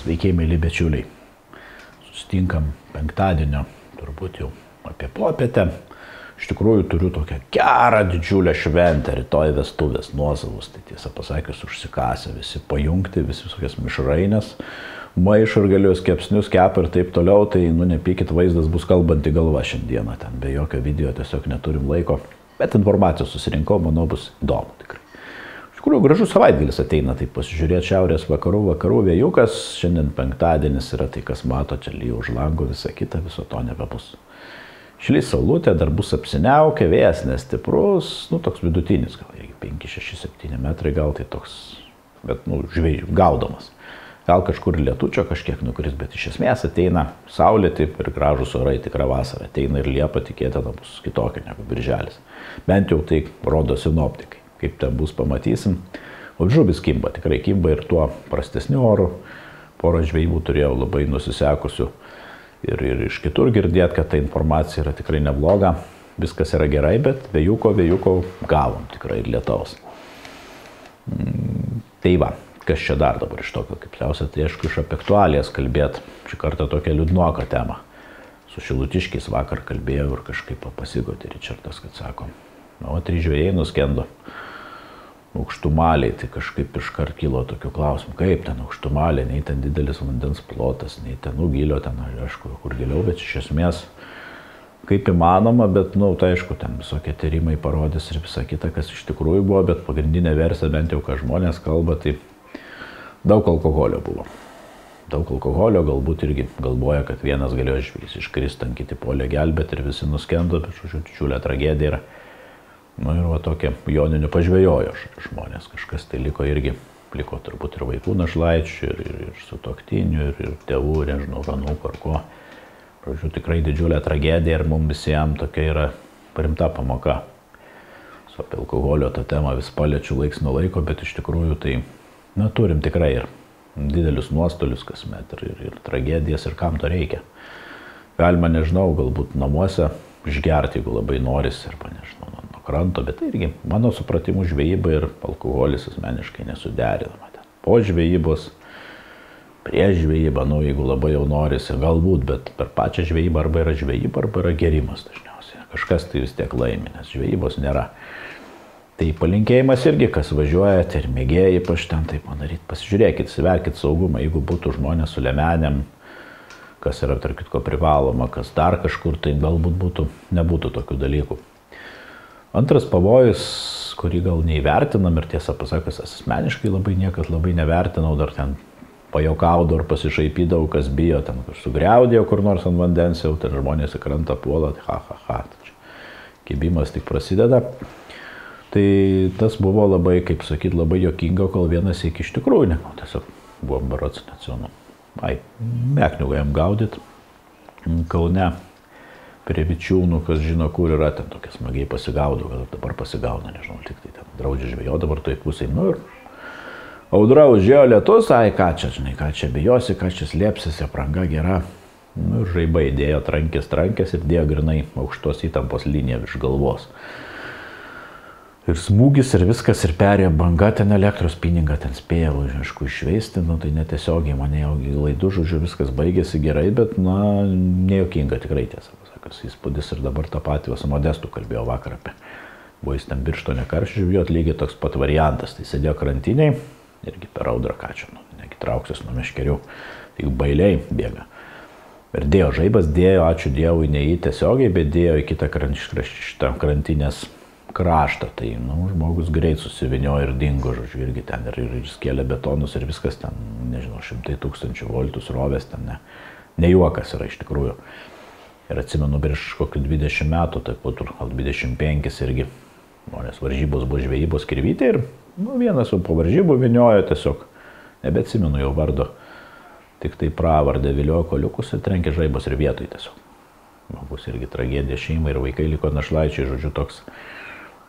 Sveiki, mėly bičiuliai. Susitinkam penktadienio, turbūt jau apie popietę. Iš tikrųjų turiu tokią gerą didžiulę šventę, rytoj vestuvės, nuosavus. Tai tiesą pasakius, užsikasę visi pajungti, visi visokias mišrainės, maišo ir galios kepsnius, kepa ir taip toliau. Tai, nepykit, vaizdas bus kalbanti galva šiandieną. Ten be jokio video tiesiog neturim laiko. Bet informacijos susirinkau, manau, bus įdomu tikrai. Iš tikrųjų, gražus savaitgalis ateina, tai pasižiūrėti šiaurės vakarų vėjukas. Šiandien penktadienis yra tai, kas mato, čia lyja už lango, visa kita, viso to nebebus. Šilys saulutė, dar bus apsiniaukę, vėjas nestiprus, toks vidutinis, gal 5, 6, 7 metrai, gal tai toks, bet, žvejų, gaudomas. Gal kažkur lietučio kažkiek nukris, bet iš esmės ateina saulė, taip ir gražus orai, tikra vasara. Ateina ir Liepa tikėtina bus kitokia negu birželis. Bent jau tai rodo sinoptikai. Kaip ten bus, pamatysim. O žuvis kimba, tikrai kimba ir tuo prastesniu oru. Porą žvejų turėjau labai nusisekusių ir iš kitur girdėt, kad ta informacija yra tikrai nebloga. Viskas yra gerai, bet vėjuko gavom tikrai ir lietaus. Tai va, kas čia dar dabar iš tokio, kaip liausia, tai aišku iš apie aktualijas kalbėt. Šį kartą tokia liūdnoka tema. Su šilutiškiais vakar kalbėjau ir kažkaip pasigoti Ričardas, kad sako, 3 žvejai nuskendo aukštumaliai, tai kažkaip iškart kilo tokių klausimų, kaip ten aukštumalė, nei ten didelis vandens plotas, nei ten gilio, ten aišku, kur giliau, bet iš esmės kaip įmanoma, bet, tai aišku, ten visokie tyrimai parodys ir visa kita, kas iš tikrųjų buvo, bet pagrindinė versija, bent jau, ką žmonės kalba, tai daug alkoholio buvo. Daug alkoholio, galbūt irgi galvoja, kad vienas galėjo žvejys iškrist, ten kiti puolė gelbėti ir visi nuskendo, bet didžiulė tragedija yra. Ir va tokie joninių pažvejojo žmonės, kažkas tai liko turbūt ir vaikų našlaičių, ir sutuoktinių, ir tėvų, ir nežinau, anūkų ar ko. Žodžiu, tikrai didžiulė tragedija ir mums visiems tokia yra rimta pamoka. Su apie alkoholio tą temą vis paliečiu laiks nuo laiko, bet iš tikrųjų tai, turim tikrai ir didelius nuostolius kasmet, ir tragedijas, ir kam to reikia. Galima, nežinau, galbūt namuose išgerti, jeigu labai norisi, arba nežinau, nuo kranto, bet tai irgi, mano supratimu, žvejyba ir alkoholis asmeniškai nesuderinama. Po žvejybos, prieš žvejybą, jeigu labai jau norisi, galbūt, bet per pačią žvejybą arba yra žvejyba, arba yra gerimas dažniausiai. Kažkas tai vis tiek laimi, nes žvejybos nėra. Tai palinkėjimas irgi, kas važiuoja, ir mėgėjai ypač ten taip padaryti, pasižiūrėkit, sverkit saugumą, jeigu būtų žmonės su liemenėm, kas yra, tarp kitko, privaloma, kas dar kažkur, tai galbūt nebūtų tokių dalykų. Antras pavojus, kurį gal neįvertinam ir tiesą pasakius, asmeniškai niekas labai nevertinau, dar ten pajuokaudavo ar pasišaipydavo, kas bijo, ten sugriaudėjo kur nors ant vandens, jau ten žmonės į krantą puola, tai kibimas tik prasideda. Tai tas buvo labai, kaip sakyt, labai juokinga, kol vienas iki iš tikrųjų, tiesiog buvom berods neatsimenu. Meknių galim gaudyt Kaune prie Vičiūnų, kas žino, kur yra, ten tokia smagiai pasigaudo, gal dabar pasigauna, nežinau, tik tai ten draudžia žvejo dabar toj pusėj. Ir audra užėjo lietus, ką čia bijosi, ką čia slėpsis, apranga gera. Ir žaibai dėjo trankės ir dėjo grinai aukštos įtampos liniją virš galvos. Ir smūgis, ir viskas, ir perėjo banga, ten elektros pinigą, ten spėjau, aišku, išveisti, tai netiesiogiai mane jau laidų, žodžiu, viskas baigėsi gerai, bet, nejuokinga tikrai, tiesą pasakius, įspūdis. Ir dabar tą patį su Modestu kalbėjau vakar apie, buvo jis ten Birštone karšių žvejot, lygiai toks pat variantas, tai sėdėjo krantiniai, irgi per audrą negi trauksius nuo meškerių, tik bailiai bėga. Ir dėjo žaibas, ačiū Dievui, ne į tiesiogiai, bet dėjo į kitą krantinės kraštą, tai, žmogus greit susiviniojo ir dingo, žodžiu, irgi ten ir skėlė betonus ir viskas ten, nežinau, 100 000 voltų srovės, ten ne juokas yra iš tikrųjų. Ir atsimenu, prieš kokį 20 metų, taip pat gal 25 irgi, žmonės varžybos buvo žvejybos kirvytė ir, vienas jau po varžybų viniojo tiesiog, nebeatsimenu jau vardo, tik tai pravardę viliojo koliukus ir trenkė žaibos ir vietoj tiesiog. Bus irgi tragedija šeimai ir vaikai liko našlaičiai, žodžiu, toks.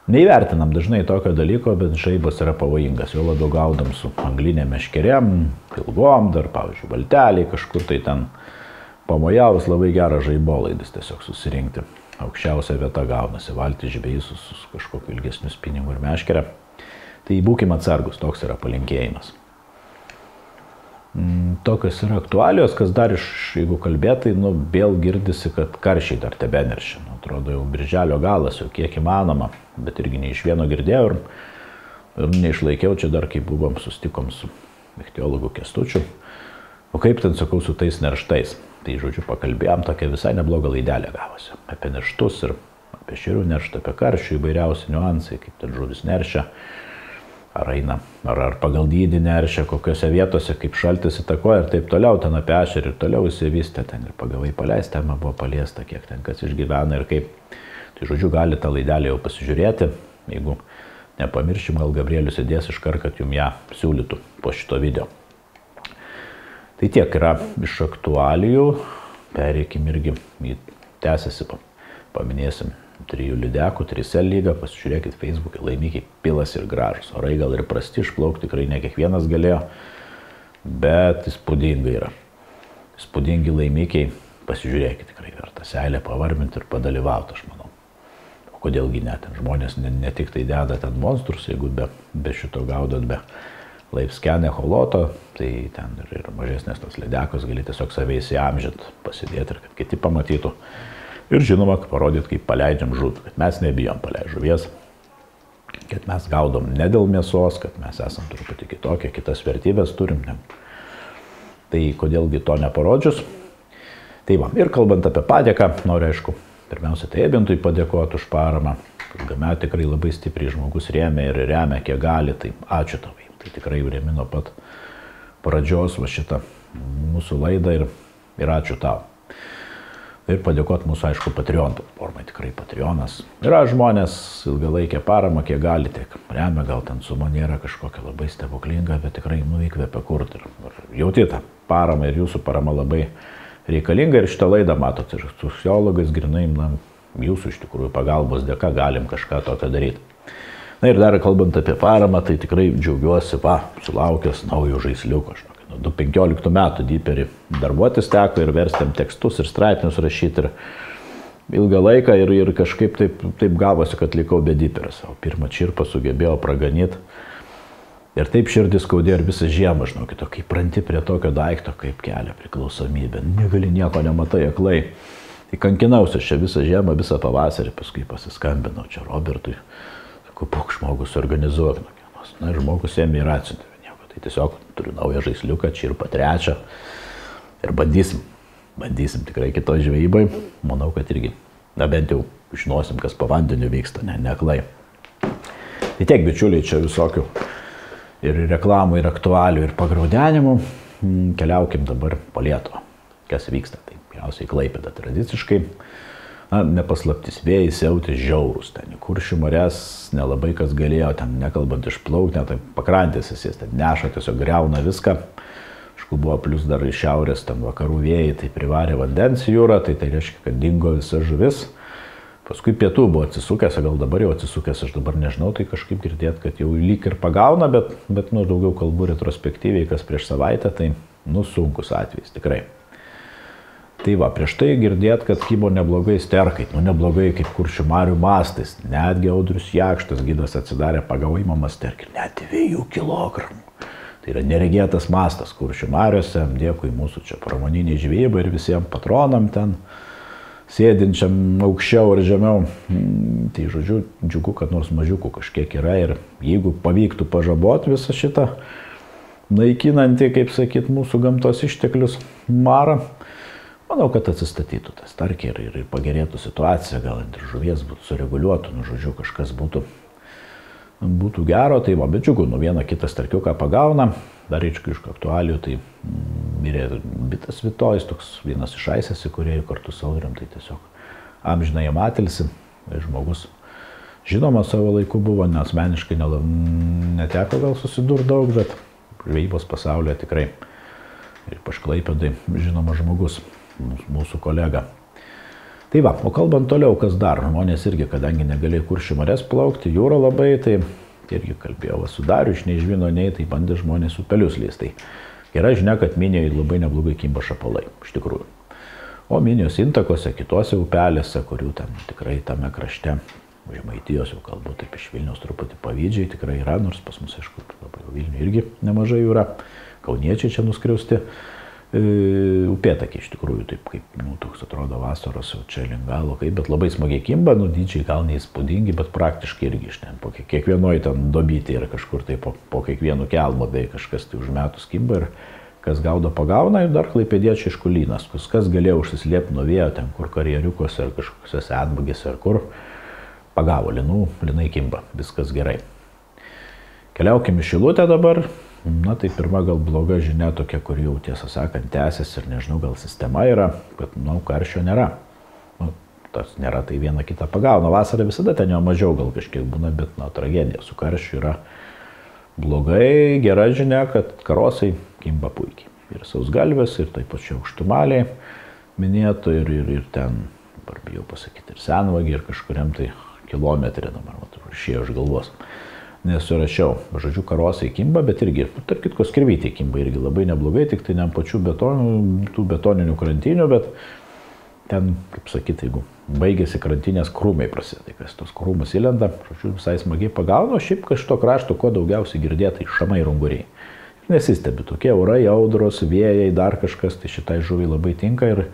Neįvertinam dažnai tokio dalyko, bet žaibas yra pavojingas. Jo labiau gaudam su anglinėm meškerėm, pilgom, dar, pavyzdžiui, valteliai kažkur tai ten pamojavus, labai geras žaibolaidis tiesiog susirinkti. Aukščiausia vieta gaunasi, valti žvejys su kažkokiu ilgesniu spinningu ir meškerė. Tai būkime atsargus, toks yra palinkėjimas. Tokios yra aktualijos, kas dar jeigu kalbėtai, vėl girdisi, kad karšiai dar tebeneršia. Atrodo, jau birželio galas, jau kiek įmanoma, bet irgi ne iš vieno girdėjau ir neišlaikiau čia dar, kai buvom, sustikom su ichtiologu Kęstučiu. O kaip ten, sakau, su tais nerštais. Tai, žodžiu, pakalbėjom, tokia visai nebloga laidelė gavosi. Apie nerštus ir apie šerių nerštą, apie karšių įvairiausi niuansai, kaip ten žuvis neršia. Ar eina, ar pagal dydį neršia, kokiose vietose, kaip šaltis įtakoja ir taip toliau, ten apie ešerį ir toliau įsivystė, ten ir pagavai paleist, tema buvo paliesta, kiek ten kas išgyvena ir kaip. Tai, žodžiu, gali tą laidelę jau pasižiūrėti, jeigu nepamiršim, gal Gabrielius įdės iškart, kad jums ją siūlytų po šito video. Tai tiek yra iš aktualijų, pereikim irgi, tęsiasi, paminėsim 3 lydekų, 3 lygą, pasižiūrėkit Facebook'e, laimikiai pilas ir gražus. Orai gal ir prasti, išplaukti tikrai ne kiekvienas galėjo, bet įspūdingai yra. Įspūdingi laimikiai, pasižiūrėkit, tikrai verta seilę pavarminti ir padalyvauti, aš manau. O kodėlgi ne, ten žmonės ne tik tai deda ten monstrus, jeigu be šito gaudot, be laipskenė holoto, tai ten ir mažesnės tos lydekos gali tiesiog save įsiamžint, pasidėti ir kad kiti pamatytų. Ir žinoma, parodyti, kaip paleidžiam žuvį, kad mes nebijom paleidžiam žuvies, kad mes gaudom ne dėl mėsos, kad mes esam truputį kitokie, kitas vertybės turim. Ne. Tai kodėlgi to neparodžius. Tai va, ir kalbant apie padėką, noriu aišku, pirmiausia, tai Ebintui padėkoti už paramą. Ilgame tikrai labai stipriai žmogus rėmė ir remia, kiek gali, tai ačiū tavai. Tai tikrai rėmė nuo pat pradžios va šitą mūsų laidą ir ačiū tau. Ir padėkoti mūsų, aišku, Patreon platformai, tikrai Patreonas. Yra žmonės ilgalaikę paramą, kiek gali, tiek remia, gal ten suma nėra kažkokia labai stebuklinga, bet tikrai įkvėpia kurti. Ir jauti tą paramą ir jūsų parama labai reikalinga. Ir šitą laidą matot, ir su sociologais grinai, jūsų iš tikrųjų pagalbos dėka galim kažką tokio daryti. Na ir dar kalbant apie paramą, tai tikrai džiaugiuosi, sulaukęs naujo žaisliuko. Nuo 2015 metų Dyperį darbuotis teko ir verstėm tekstus ir straipsnius rašyti ir ilgą laiką ir kažkaip taip gavosi, kad likau be Dyperio. Savo pirmą čirpą sugebėjau praganyti ir taip širdis skaudėjo ir visą žiemą, žinokit, kai pranti prie tokio daikto, kaip kelia priklausomybė, negali nieko nematai aklai. Tai kankinausi čia visą žiemą, visą pavasarį, paskui pasiskambinau čia Robertui, sakau, būk žmogus organizuok. Na ir žmogus ėmė ir atsiuntė. Tai tiesiog turiu naują žaisliuką, čirpą 3 ir bandysim tikrai kitoj žvejybai. Manau, kad irgi, bent jau žinosim, kas po vandeniu vyksta, ne aklai. Tai tiek, bičiuliai, čia visokių ir reklamų, ir aktualių, ir pagraudenimų. Keliaukim dabar po Lietuvą, kas vyksta. Tai pirmiausiai Klaipėda tradiciškai. Nepaslaptis, vėjai siauti žiaurus, ten į Kuršių marias nelabai kas galėjo, ten nekalbant išplaukti, net pakrantės jis ten neša, tiesiog griauna viską. Aišku, buvo plus dar iš šiaurės, ten vakarų vėjai, tai privarė vandens į jūrą, tai reiškia, kad dingo visa žuvis. Paskui pietų buvo atsisukęs, gal dabar jau atsisukęs, aš dabar nežinau, tai kažkaip girdėt, kad jau lyg ir pagauna, bet daugiau kalbu retrospektyviai, kas prieš savaitę, tai sunkus atvejis, tikrai. Tai va, prieš tai girdėt, kad kybo neblogai sterkai, neblogai kaip Kuršių marių mastais, netgi Audrius Jakštas gidas atsidarė pagaujimą sterkį, net 2 kilogramų. Tai yra neregėtas mastas Kuršių mariuose, dėkui mūsų čia pramoniniai žvejybai ir visiems patronam ten, sėdinčiam aukščiau ir žemiau. Tai žodžiu, džiugu, kad nors mažiukų kažkiek yra ir jeigu pavyktų pažabot visą šitą naikinantį, kaip sakyt, mūsų gamtos išteklius marą, manau, kad atsistatytų tas starkiai ir pagerėtų situacija, gal ir žuvies būtų sureguliuotų, žodžiu, kažkas būtų gero, tai va, bet džiugu, vieną kitą starkiuką pagauna, dar iš aktualijų, tai mirė bitas Vitojus, toks vienas iš Aisės įkūrėjų kartu su Audrium, tai tiesiog amžinai jam atilsi, žmogus žinoma savo laiku buvo, nes asmeniškai neteko gal susidurti daug, bet žvejybos pasaulyje tikrai ir ypač Klaipėdai žinoma žmogus. Mūsų kolega. Tai va, o kalbant toliau, kas dar, žmonės irgi, kadangi negalėjo Kuršių marias plaukti, jūra labai, tai irgi kalbėjau su Dariu, iš neižvino nei, tai bandė žmonės upelius lįsti. Tai yra žinia, kad Minijoj labai neblogai kimba šapalai, iš tikrųjų. O Minijos intakose, kitose upelėse, kurių ten tikrai tame krašte Žemaitijos jau kalbu, taip iš Vilniaus truputį pavydžiai tikrai yra, nors pas mus, aišku, labai Vilniuje irgi nemažai jų yra. Kauniečiai čia nuskriausti. Upėtakiai iš tikrųjų, taip kaip, toks atrodo vasaros jau čia lingalo, bet labai smagiai kimba, dydžiai gal neįspūdingi, bet praktiškai irgi iš ten, po kiekvienoj ten dobytė ir kažkur tai po kiekvienu kelmu, bei kažkas tai už metus kimba ir kas gaudo pagauna ir dar klaipėdiečiai iš Kulynas, kas galėjo užsislėpti nuo vėjo, ten kur karjeriukose ar kažkokiuose senbagėse ar kur, pagavo linai kimba, viskas gerai. Keliaukim į Šilutę dabar. Na tai pirma gal bloga žinia tokia, kur jau tiesą sakant tęsiasi ir nežinau, gal sistema yra, kad karščio nėra. Tas nėra, tai vieną kitą pagauna. Vasarą visada ten jau mažiau gal kažkiek būna, bet tragedija su karščiu yra blogai. Gera žinia, kad karosai kimba puikiai. Ir sausgalvės, ir taip pačiau aukštumaliai minėtų, ir ten, dabar bijau pasakyti, ir senvagį, ir kažkuriam tai kilometrį dabar, išėjo iš galvos. Nesurašiau, žodžiu, karosai kimba, bet irgi, tarp kitko, skirvytė kimba irgi labai neblogai, tik tai ne pačių tų betoninių krantinių, bet ten, kaip sakyti, jeigu baigėsi krantinės, krūmai prasideda, kas tos krūmus įlenda, žodžiu, visai smagiai pagauna, šiaip kažto krašto, ko daugiausiai girdėtai šamai ir unguriai. Nesistebi, tokie orai, audros, vėjai, dar kažkas, tai šitai žuviai labai tinka ir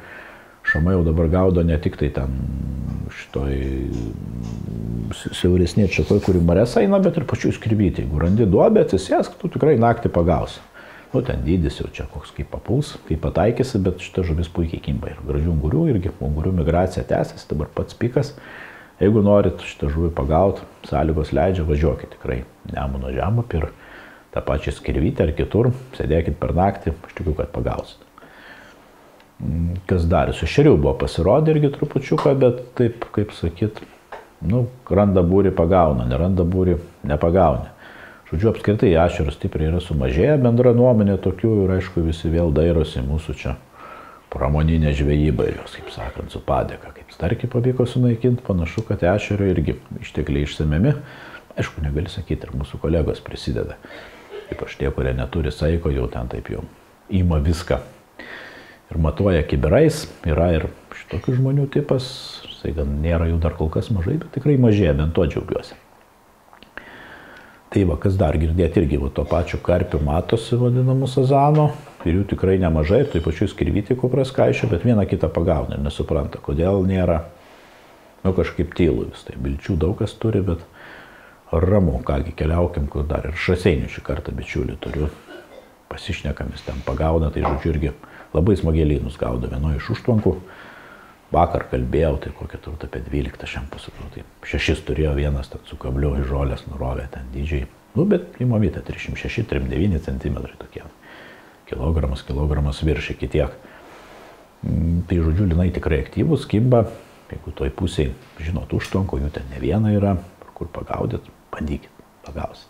šamai jau dabar gaudo ne tik tai ten šitoj siauresnė čekoj, kuri mares eina, bet ir pačių skirvytė. Jeigu randi duobę, atsisėsk, tu tikrai naktį pagausi. Ten dydis jau čia koks kaip papuls, kaip pataikysi, bet šita žuvis puikiai kimba. Ir gražių ungurių, irgi ungurių migracija tęsiasi, dabar pats pikas. Jeigu norit šitą žuvį pagauti, sąlygos leidžia, važiuokit tikrai Nemuno žemupį ir tą pačią skirvytę ar kitur, sėdėkit per naktį, aš tikiu, kad pagausit. Kas dar, su šeriu buvo pasirodė irgi trupučiuką, bet taip, kaip sakyt, randa būrį pagauna, neranda būrį nepagauna. Žodžiu, apskritai ešerių stipriai yra sumažėję, bendra nuomonė tokių ir aišku visi vėl dairosi mūsų čia pramoninė žvejyba ir jos, kaip sakant, su padėka. Kaip starkį pavyko sunaikinti, panašu, kad ešerių irgi ištekliai išsemiami. Aišku, negali sakyti, ir mūsų kolegos prisideda. Ypač tie, kurie neturi saiko, jau ten taip jau ima viską. Ir matuoja kibirais, yra ir šitokių žmonių tipas, tai gan nėra jų dar kol kas mažai, bet tikrai mažėja, bent to džiaugiuosi. Tai va, kas dar girdėti irgi, to pačiu karpiu matosi vadinamų sazano, ir jų tikrai nemažai, ir taip pačiu skirvytį kupras kaišio, bet vieną kitą pagauna ir nesupranta, kodėl nėra, kažkaip tylu vis, tai vilčių daug kas turi, bet ramu, kągi keliaukim, kur dar ir šaseinių šį kartą bičiulį turiu, pasišnekamis ten pagauna, tai žodžiu irgi labai smagiai lynus gaudo vienoje iš užtvankų. Vakar kalbėjau, tai kokia turbūt apie 12 šiam pasakau, tai 6 turėjo vienas, ten su kabliu į žolės nurovė ten dydžiai. Bet įmamyta 306-309 cm tokie. Kilogramas virš iki tiek. Tai žodžiu, lynai tikrai aktyvus, kimba. Jeigu toj pusėje, žinot, užtvankų, jų ten ne viena yra, kur pagaudyt, bandykit, pagausit.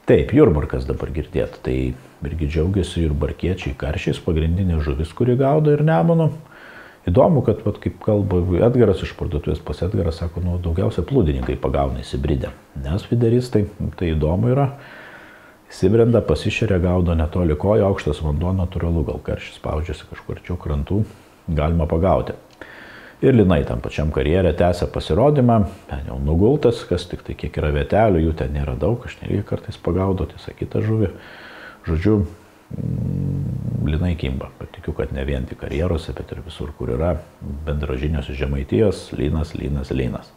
Taip, jurbarkas dabar girdėt, tai irgi džiaugiasi jurbarkiečiai karšiais, pagrindinė žuvis, kuri gaudo ir Nemuno. Įdomu, kad, kaip kalba Edgaras iš parduotuvės pas Edgaras, sako, daugiausia plūdininkai pagauna įsibridę. Nes videristai, tai įdomu yra, įsibrenda, pasišeria, gaudo netoli kojo, aukštas vanduo natūralu, gal karšis spaudžiasi kažkur arčiau krantų, galima pagauti. Ir linai tam pačiam karjerė tęsia pasirodymą, ten jau nugultas, kas tik tai kiek yra vietelių, jų ten nėra daug, aš netgi kartais pagaudau, tiesa kitą žuvį. Žodžiu, linai kimba, bet tikiu, kad ne vien tik karjerose, bet ir visur, kur yra bendražinios iš Žemaitijos, lynas.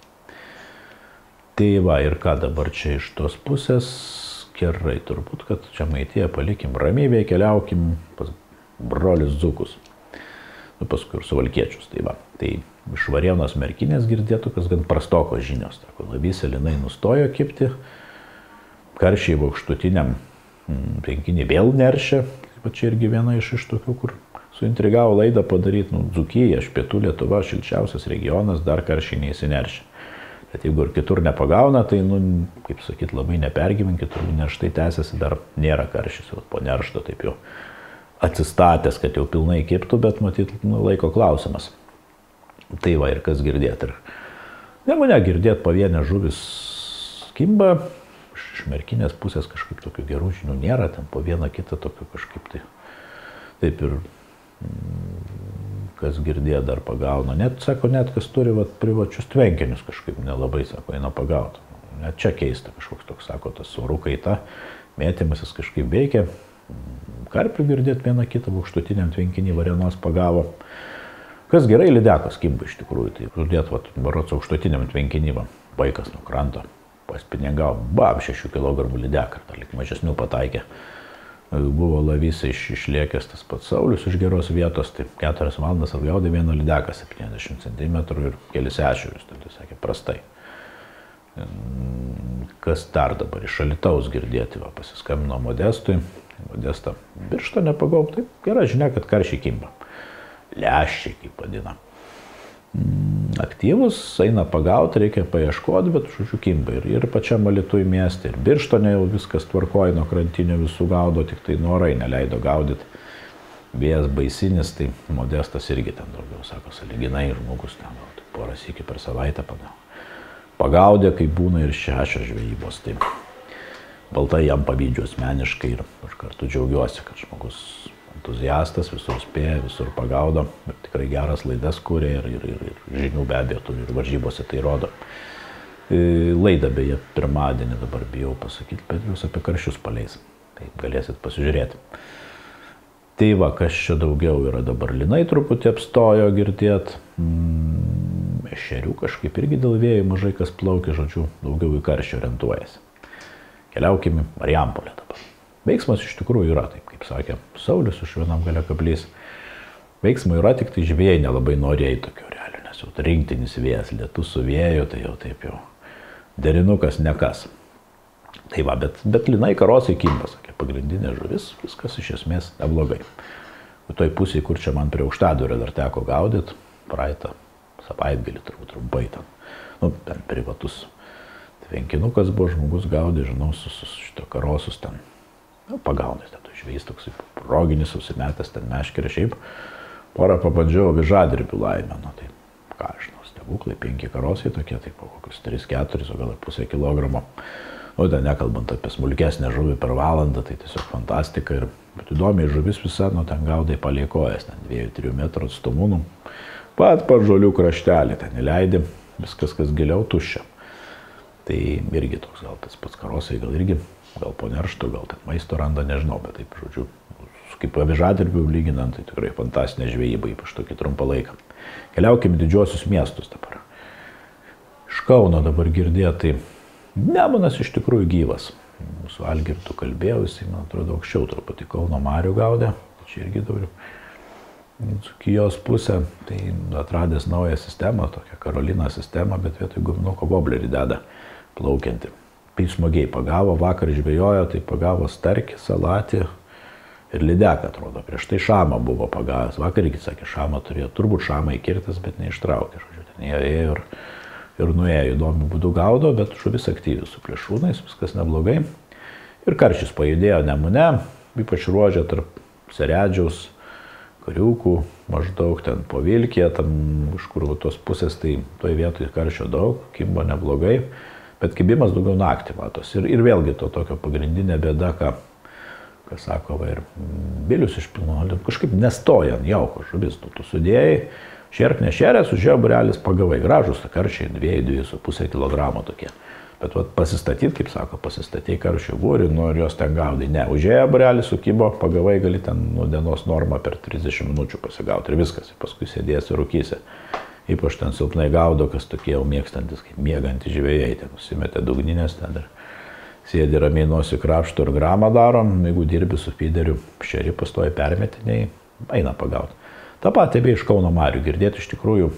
Tai va, ir ką dabar čia iš tos pusės, gerai, turbūt, kad Žemaitiją palikim ramybėje, keliaukim pas brolius dzūkus. Paskui ir suvalkiečius, tai va. Tai iš Varėnos Merkinės girdėtų, kas gan prastokos žinios. Labysė linai nustojo kibti, karšiai aukštutiniam penkinį vėl neršia. Tai čia irgi viena iš tokių, kur suintrigavo laidą padaryti. Dzūkija, pietų Lietuva, šilčiausias regionas, dar karšiai neįsineršia. Bet jeigu ir kitur nepagauna, tai, kaip sakyt, labai nepergyvenkit, nerštai tęsiasi, dar nėra karšis, po neršto taip jau atsistatęs, kad jau pilnai kibtų, bet matyt, laiko klausimas. Tai va, ir kas girdėt. Negu negirdėt, pavienė žuvis kimba, iš Merkinės pusės kažkaip tokių gerų žinių nėra, ten po vieną kitą tokių kažkaip tai. Taip ir kas girdėjo dar pagauna. Net, sako, net kas turi privačius tvenkinius kažkaip nelabai, sako, eina pagauti. Net čia keista kažkoks toks, sako, tas orų kaita, mėtymasis kažkaip veikia. Karpių girdėt vieną kitą aukštutiniam tvenkinį Varėnos pagavo. Kas gerai, lydekos kimba iš tikrųjų. Tai žudėt, barots aukštutiniam tvenkinį, vaikas nuo kranto paspiningavo, 6 kg lydeką, dar lik mažesnių pataikė. Buvo lavys išlėkęs tas pats Saulius iš geros vietos, tai 4 valandas atgaudė vieną lydeką 70 cm ir kelis ešerius, tai sakė prastai. Kas dar dabar iš Alytaus girdėti, pasiskambino Modestui, Modestą Birštone pagaub, tai gera žinia, kad karšiai kimba. Leščiai, kaip vadina. Aktyvus, eina pagauti, reikia paieškoti, bet žodžiu kimba. Ir pačiam Alytui mieste, ir Birštone jau viskas tvarkoja, nuo krantinio visų gaudo, tik tai norai neleido gaudyti. Vėjas baisinis, tai Modestas irgi ten daugiau, sako, sąlyginai žmogus ten, porą sykių per savaitę pagaudė, kaip būna ir 6 žvejybos. Tai baltai jam pavydžiu asmeniškai ir aš kartu džiaugiuosi, kad žmogus entuziastas, visur spėja, visur pagaudo, bet tikrai geras laidas kūrė ir žinių be abejo turi ir varžybose tai rodo. Laidą beje pirmadienį dabar bijau pasakyti, bet jūs apie karšius paleis, tai galėsit pasižiūrėti. Tai va, kas čia daugiau yra dabar, linai truputį apstojo girdėt, ešerių kažkaip irgi dėl vėjų mažai kas plaukia, žodžiu, daugiau į karšį orientuojasi. Keliaukime Marijampolę dabar. Veiksmas iš tikrųjų yra, taip kaip sakė Saulius iš vienam gale kablys. Veiksmų yra, tik tai žvėjai nelabai norėjo tokio realio, nes jau rinktinis vėjas, lietus su vėju, tai jau taip jau derinukas nekas. Tai va, bet linai karosai kimba, sakė, pagrindinė žuvis, viskas iš esmės neblogai. O toj pusėje, kur čia man prie Aukštadvario dar teko gaudyti, praeitą savaitgalį turbūt trumpai ten privatus tvenkinukas buvo, žmogus gaudė, žinau, su šito karosus ten. Pagaunais, tai žvėjys toksai proginis, susimetęs ten meškerė, šiaip porą pabandžiau avižadrebių laimę, tai ką žinau, stebuklai, 5 karosai tokie, tai po kokius 3-4, o gal pusę kilogramo. O ten nekalbant apie smulkesnę žuvį per valandą, tai tiesiog fantastika ir įdomiai žuvis visa, ten gaudai paliekojas, ten 2-3 metrų atstumų, pat žolių kraštelį ten įleidė, viskas kas giliau tuščia. Tai irgi toks gal tas pats karosai, gal po neršto, gal ten maisto randa, nežinau, bet taip, žodžiu, kaip avižadrebių lyginant, tai tikrai fantastinė žvejyba, ypač tokį trumpą laiką. Keliaukime didžiuosius miestus dabar. Iš Kauno dabar girdėti, Nemunas iš tikrųjų gyvas. Su Algirdu kalbėjau, jisai, man atrodo, aukščiau truputį Kauno marių gaudė, čia irgi dabar Dzūkijos pusę, tai atradęs naują sistemą, tokią Karolina sistemą, bet vietoj guminuko woblerį deda plaukiantį. Taip smagiai pagavo, vakar žvejojo, tai pagavo starkį, salatį ir lydeką, atrodo. Prieš tai šamą buvo pagavęs. Vakar irgi sakė, šamą turėjo, turbūt šamą įkirtas, bet neištraukė. Žodžiu, ten ėjo ir nuėjo, įdomių būdų gaudo, bet žuvis aktyvi su plėšrūnais, viskas neblogai. Ir karšis pajudėjo Nemune, ypač ruožė tarp Seredžiaus, Kariukų, maždaug ten po Vilkė, tam kažkur tos pusės, tai toje vietoje karščio daug, kimbo neblogai. Bet kibimas daugiau naktį matos. Ir vėlgi to tokio pagrindinė bėda, ką sako, ir Bilius išpilno, kažkaip nestoja ant jauko žuvis. Tu sudėjai, šerk nešerės, užėjo burelis pagavai. Gražus karšiai, 2-2,5 kg tokie. Bet pasistatyti, kaip sako, pasistatyti karščių būrį, ir jos ten gaudai. Ne, užėjo burelis, sukibo, pagavai, gali ten dienos normą per 30 minučių pasigauti ir viskas. Paskui sėdėsi rūkysi. Ypač ten silpnai gaudo, kas tokie jau mėgstantis, kaip mėgantys žvejai, ten nusimetė dugninės, ten ir sėdi ramiai nosį krapšto ir gramą darom, jeigu dirbi su fideriu, šeri pastoja permetiniai, eina pagauti. Ta patį bei iš Kauno marių girdėti iš tikrųjų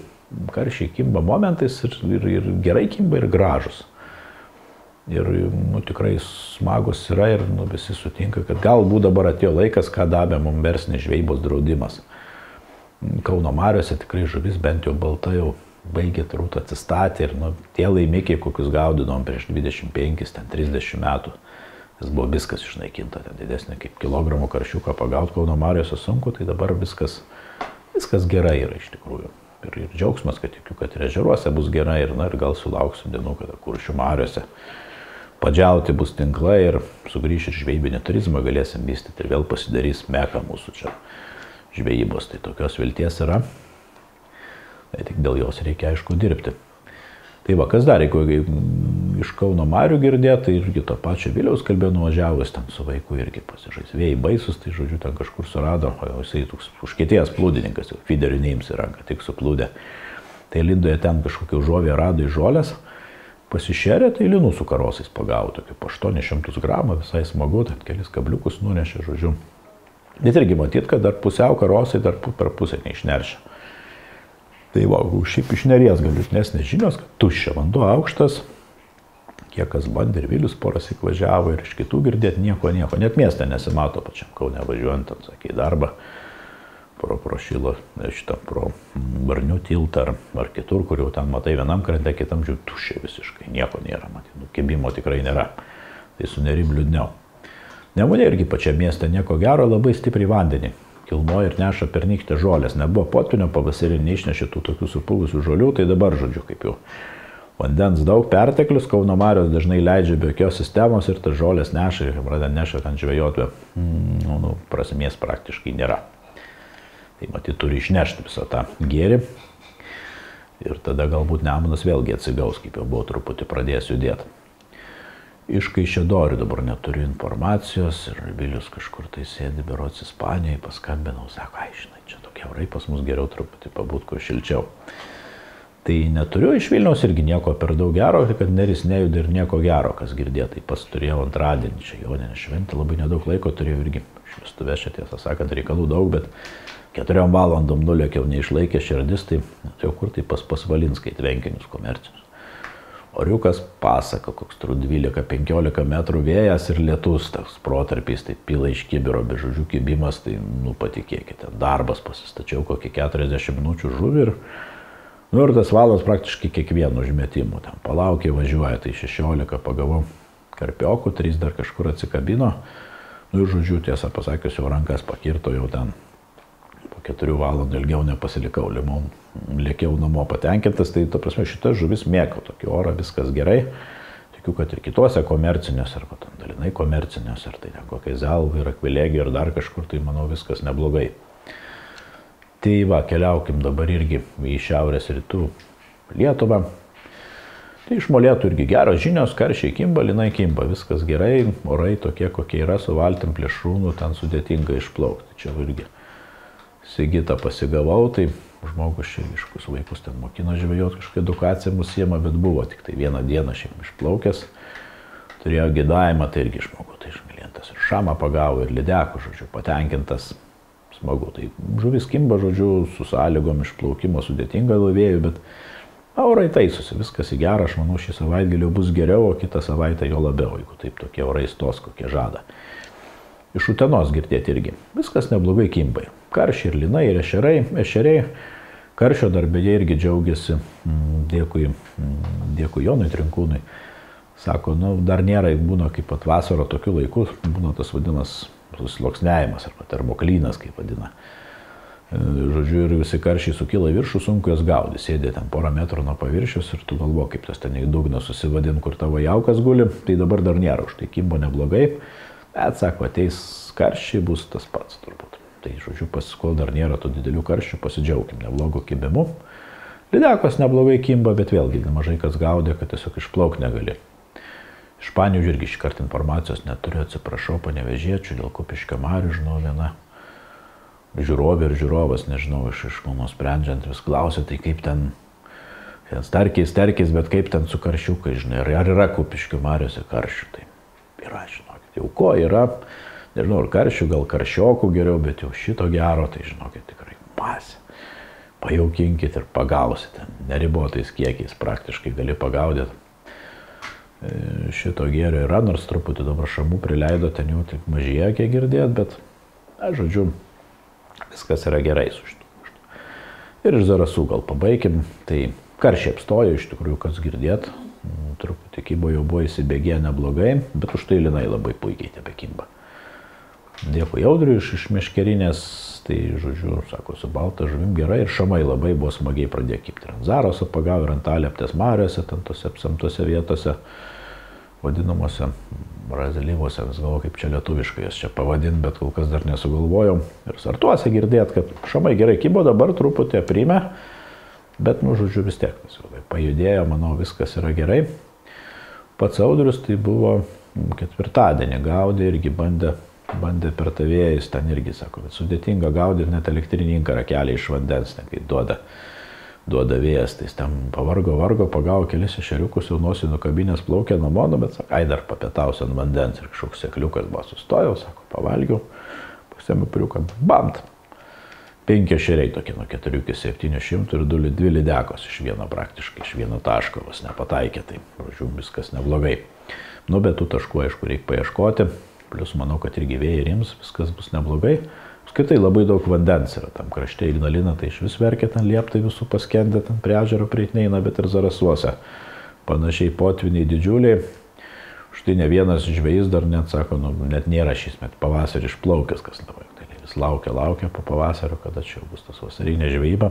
karšiai kimba momentais ir gerai kimba ir gražus. Ir tikrai smagus yra ir visi sutinka, kad galbūt dabar atėjo laikas, ką davė mums verslinės žvejybos draudimas. Kauno mariuose tikrai žuvis bent jau balta jau baigė turbūt atsistatė ir tie laimikiai, kokius gaudinom prieš 25, ten 30 metų, jis buvo viskas išnaikinta, ten didesnė kaip kilogramų karšiuką pagauti Kauno mariuose sunku, tai dabar viskas gerai yra iš tikrųjų. Ir džiaugsmas, kad tikiu, kad ir ežeruose bus gerai ir gal sulauksim dienų, kada Kuršių mariuose padžiauti bus tinklai ir sugrįš ir žvejybinį turizmą galėsim vystyti ir vėl pasidarys meka mūsų čia žvejybos, tai tokios vilties yra. Tai tik dėl jos reikia, aišku, dirbti. Tai va, kas dar, jeigu iš Kauno marių girdėt, tai irgi to pačio Viliaus kalbėjo nuvažiavus, ten su vaiku irgi pasižais. Vėjai baisus, tai žodžiu, ten kažkur surado, o jisai toks užkietėjęs plūdininkas, fiderių neims į ranką, tik suplūdė. Tai lindoje ten kažkokią žovę rado į žolės, pasišerė, tai linų su karosais pagavo, tokių po 800 gramų, visai smagu, ten kelis kabliukus nunešė, žodžiu. Bet irgi matyt, kad dar pusiau karosai dar per pusę neišneršia. Tai va, šiaip iš Neries galiutnesnės žinios, kad tuščia vanduo aukštas, kiek kas bandė ir Vilius poras įvažiavo ir iš kitų girdėti nieko, net mieste nesimato pačiam Kaune važiuojant, ten sakė, į darbą, pro Šilo, pro Barnių tiltą ar kitur, kur jau ten matai vienam krante, kitam žiūrėjau, tuščia visiškai, nieko nėra, matai, kibimo tikrai nėra, tai su Nerim liūdniau. Nemune irgi pačiam mieste nieko gero, labai stipriai vandenį kilnoja ir neša pernykštę žolės. Nebuvo potvynio, pavasarį neišnešė tų tokių supūvusių žolių, tai dabar, žodžiu, kaip jau vandens daug perteklius, Kauno marios dažnai leidžia be jokios sistemos ir tas žolės neša ir pradeda neša ten žvejoti, prasmės praktiškai nėra. Tai matyt, turi išnešti visą tą gėrį ir tada galbūt Nemunas vėlgi atsigaus, kaip jau buvo truputį pradėjęs judėti. Iš Kaišiadorių dabar neturiu informacijos ir Vilius kažkur tai sėdi berods Ispanijoje, paskambinau, sako, žinai, čia tokie orai pas mus geriau truputį pabūt, kuo šilčiau. Tai neturiu iš Vilniaus irgi nieko per daug gero, kad Neris nejuda ir nieko gero, kas girdėt. Tai pas turėjau antradienį, čia Joninė šventė, labai nedaug laiko turėjau irgi, švestuvės čia tiesą sakant, reikalų daug, bet 4 valandom nulėkiau, neišlaikė širdis, tai jau kur tai pas Valinskai tvenkinius komercinius. Oriukas pasaka, koks 12-15 metrų vėjas ir lietus, tas protarpiais, tai pila iš kibiro, be žodžių kibimas, tai, patikėkite, darbas pasistačiau kokį 40 minučių žuvį ir tas valandas praktiškai kiekvienu užmetimu, ten palaukė, važiuoja, tai 16 pagavau karpiokų, 3 dar kažkur atsikabino, ir žodžiu, tiesą pasakius, jau rankas pakirto, jau ten po 4 valandų ilgiau nepasilikau, lėkiau namo patenkintas, tai to prasme šita žuvis mėgau tokį orą, viskas gerai. Tikiu, kad ir kitose komercinėse, arba ten dalinai komercinėse, ar tai ne kokia Zelva ir Akvilėgija ir dar kažkur, tai manau viskas neblogai. Tai va, keliaukim dabar irgi į šiaurės rytų Lietuvą. Tai iš Molėtų irgi geros žinios, karšiai kimba, linai kimba, viskas gerai, orai tokie, kokie yra, su valtim plėšrūnų, ten sudėtinga išplaukti. Čia irgi Sigitą pasigavau, tai žmogus čia iškus vaikus ten mokino žvejot, kažkokia edukacija mus siema, bet buvo tik tai vieną dieną šiaip išplaukęs. Turėjo gidavimą, tai irgi išmokau, tai išmėlintas ir šamą pagavo, ir lydekų, žodžiu, patenkintas, smagu. Tai žuvis kimba, žodžiu, su sąlygom išplaukimo sudėtinga laivėjų, bet orai taisosi, viskas į gerą, aš manau, šį savaitgalį bus geriau, o kitą savaitę jo labiau, jeigu taip tokie orai stos, kokie žada. Iš Utenos girdėti irgi. Viskas neblogai kimbai. Karšiai ir linai, ir ešeriai. Karšio dar beje irgi džiaugiasi. Dėkui Jonui Trinkūnui. Sako, dar nėra, būna kaip pat vasaro tokių laikų, būna tas vadinamas susloksniavimas arba termoklynas, kaip vadina. Žodžiu, ir visi karšiai sukyla viršų, sunku jas gaudyti. Sėdė ten porą metrų nuo paviršius ir tu galvo, kaip tas ten į dugną susivadin, kur tavo jaukas guli. Tai dabar dar nėra, už tai kimbo neblogai. Bet, sako, ateis karščiai, bus tas pats turbūt. Tai, žodžiu, kol dar nėra tų didelių karščių, pasidžiaugim neblogo kibimu. Lydekos neblogai kimba, bet vėlgi mažai kas gaudė, kad tiesiog išplauk negali. Iš Panevėžio irgi šįkart informacijos neturiu, atsiprašau, panevėžiečių, dėl Kupiškio marių, žinau, viena žiūrovė ir žiūrovas, nežinau, iš mano sprendžiant, vis klausė, tai kaip ten starkiais, bet kaip ten su karšiukai, žinai, ar yra Kupiškio mariuose karšių, tai yra, žinokit, jau ko yra, nežinau, ar karšių, gal karšiokų geriau, bet jau šito gero, tai žinokit, tikrai masė. Pajaukinkit ir pagausite, neribotais kiekiais praktiškai gali pagaudyti. Šito gėrio yra, nors truputį dabar šamų prileido, ten jau tik mažėja, kiek girdėt, bet, žodžiu, viskas yra gerai su šitu. Ir iš Zarasų gal pabaikim, tai karšiai apstojo, iš tikrųjų, kas girdėt, truputį kybo jau buvo įsibėgėję neblogai, bet už tai linai labai puikiai tebekimba. Dėkui Audriui iš Meškerinės, tai, žodžiu, sako, su balta žuvim gerai ir šamai labai buvo smagiai pradėjo kibti. Ir ant Zaraso pagavo, ir ant Aleptės mariuose, ten tose apsemtose vietose, vadinamuose Brazilyvose, vis galvoju, kaip čia lietuviškai jas čia pavadint, bet kol kas dar nesugalvojau. Ir Sartuose girdėt, kad šamai gerai kibo, dabar truputį aprime, Bet, nu, žodžiu, vis tiek tas jau pajudėjo, manau, viskas yra gerai. Pats Audrius tai buvo ketvirtadienį gaudė, irgi bandė per tavėjais, ten irgi sako, bet sudėtinga gaudyti net elektrinį inkarą kelią iš vandens, kai duoda vėjas, tai ten pavargo, pagavo kelis ešeriukus, jau nosį nukabinės plaukė namo, bet sako, ai dar papietausiu ant vandens ir kažkoks sekliukas buvo, sustojau, sako, pavalgiau, pusėmiu priuką, bamt. 5 ešeriai tokie nuo 4 iki 700 ir 2 lydekos iš vieno praktiškai, iš vieno taško vos nepataikė, tai, žodžiu, viskas neblogai. Nu, bet tų taškų, aišku, reikia paieškoti, plus manau, kad irgi vėjai rims, viskas bus neblogai. Skaitai labai daug vandens yra tam krašte, Ignalina tai iš vis verkia, ten lieptai visų paskendę, ten prie ežero prieit neina, bet ir Zarasuose. Panašiai potviniai didžiuliai. Štai ne vienas žvejys dar net sako, nu, net nėra šis met pavasarį išplaukęs, kas labai. Tai vis laukia po pavasario, kada čia bus tas vasarinė žvejyba.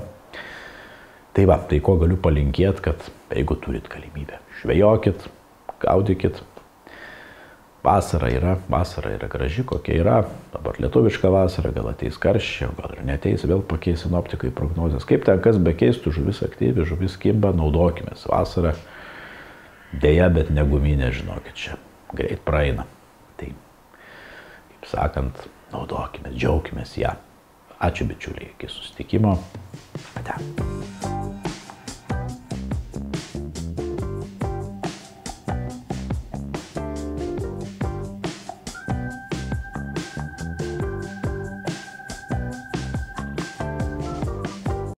Tai va, tai ko galiu palinkėti, kad jeigu turit galimybę, žvejokit, gaudykit. Vasara yra graži, kokia yra. Dabar lietuviška vasara, gal ateis karščia, gal ir neteis, vėl pakeis sinoptikai prognozes. Kaip ten kas bekeistų, žuvis aktyvi, žuvis kimba, naudokimės. Vasara dėja, bet neguminė, žinokit, čia greit praeina. Tai, kaip sakant, naudokimės, džiaukimės ją. Ačiū bičiuliai, iki susitikimo. Ate.